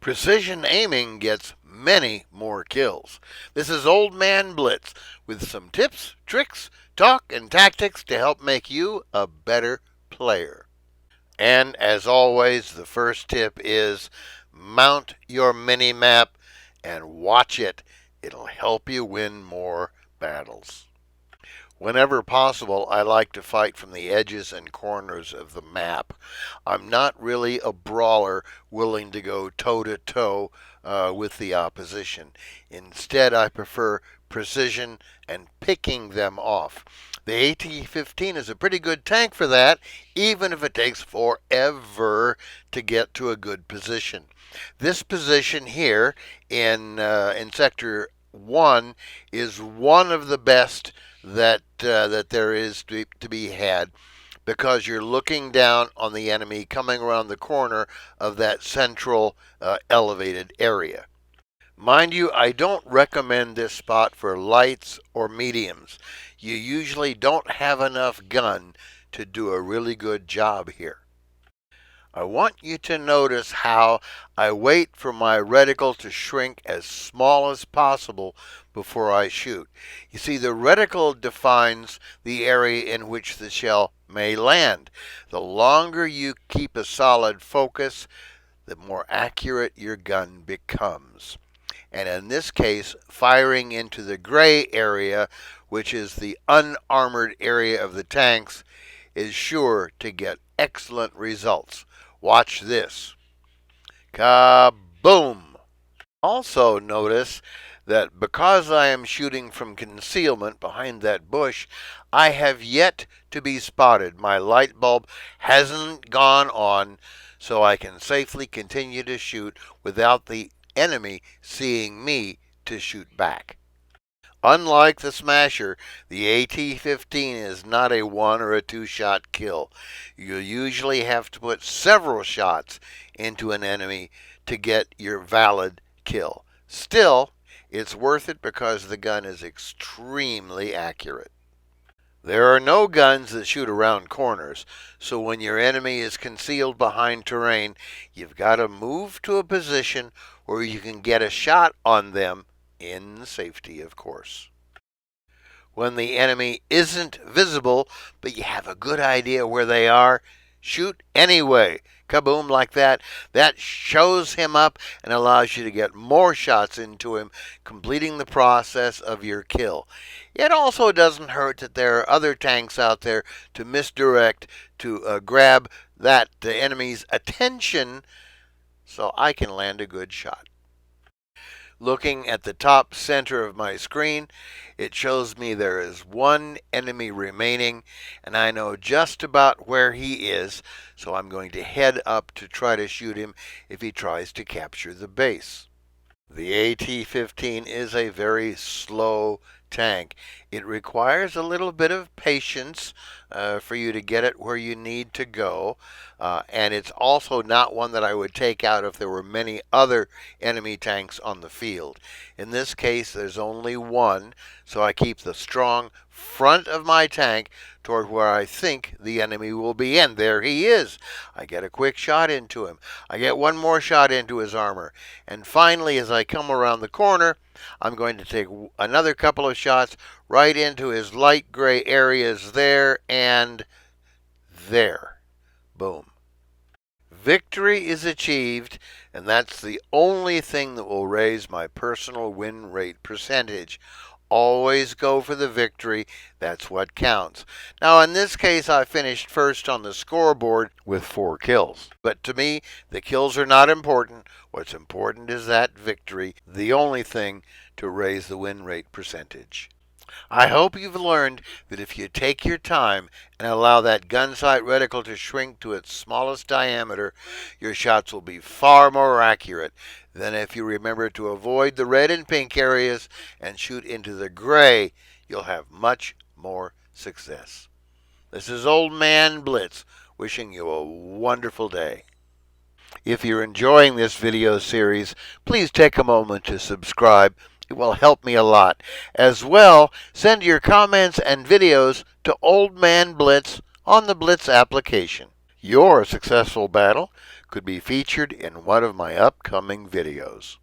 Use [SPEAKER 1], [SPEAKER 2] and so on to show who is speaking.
[SPEAKER 1] Precision aiming gets many more kills. This is Old Man Blitz with some tips, tricks, talk, and tactics to help make you a better player. And as always, the first tip is mount your mini map and watch it. It'll help you win more battles. Whenever possible, I like to fight from the edges and corners of the map. I'm not really a brawler willing to go toe to toe with the opposition. Instead, I prefer precision and picking them off. The AT-15 is a pretty good tank for that, even if it takes forever to get to a good position. This position here in Sector 1 is one of the best that there is to be had because you're looking down on the enemy coming around the corner of that central elevated area. Mind you, I don't recommend this spot for lights or mediums. You usually don't have enough gun to do a really good job here. I want you to notice how I wait for my reticle to shrink as small as possible before I shoot. You see, the reticle defines the area in which the shell may land. The longer you keep a solid focus, the more accurate your gun becomes. And in this case, firing into the gray area, which is the unarmored area of the tanks, is sure to get excellent results. Watch this. Kaboom! Also notice that because I am shooting from concealment behind that bush, I have yet to be spotted. My light bulb hasn't gone on, so I can safely continue to shoot without the enemy seeing me to shoot back. Unlike the Smasher, the AT-15 is not a one or a two shot kill. You usually have to put several shots into an enemy to get your valid kill. Still, it's worth it because the gun is extremely accurate. There are no guns that shoot around corners, so when your enemy is concealed behind terrain, you've got to move to a position where you can get a shot on them in safety, of course. When the enemy isn't visible, but you have a good idea where they are, shoot anyway. Kaboom, like that. That shows him up and allows you to get more shots into him, completing the process of your kill. It also doesn't hurt that there are other tanks out there to misdirect, to grab that enemy's attention so I can land a good shot. Looking at the top center of my screen, it shows me there is one enemy remaining, and I know just about where he is, so I'm going to head up to try to shoot him if he tries to capture the base. The AT-15 is a very slow tank. It requires a little bit of patience for you to get it where you need to go, and it's also not one that I would take out if there were many other enemy tanks on the field. In this case, there's only one, so I keep the strong front of my tank toward where I think the enemy will be, and there he is. I get a quick shot into him. I get one more shot into his armor, and finally, as I come around the corner, I'm going to take another couple of shots right into his light gray areas there and there. Boom. Victory is achieved, and that's the only thing that will raise my personal win rate percentage. Always go for the victory. That's what counts. Now, in this case, I finished first on the scoreboard with 4 kills. But to me, the kills are not important. What's important is that victory, the only thing to raise the win rate percentage. I hope you've learned that if you take your time and allow that gun sight reticle to shrink to its smallest diameter, your shots will be far more accurate than if you remember to avoid the red and pink areas and shoot into the gray. You'll have much more success. This is Old Man Blitz wishing you a wonderful day. If you're enjoying this video series, please take a moment to subscribe. It will help me a lot. As well, send your comments and videos to Old Man Blitz on the Blitz application. Your successful battle could be featured in one of my upcoming videos.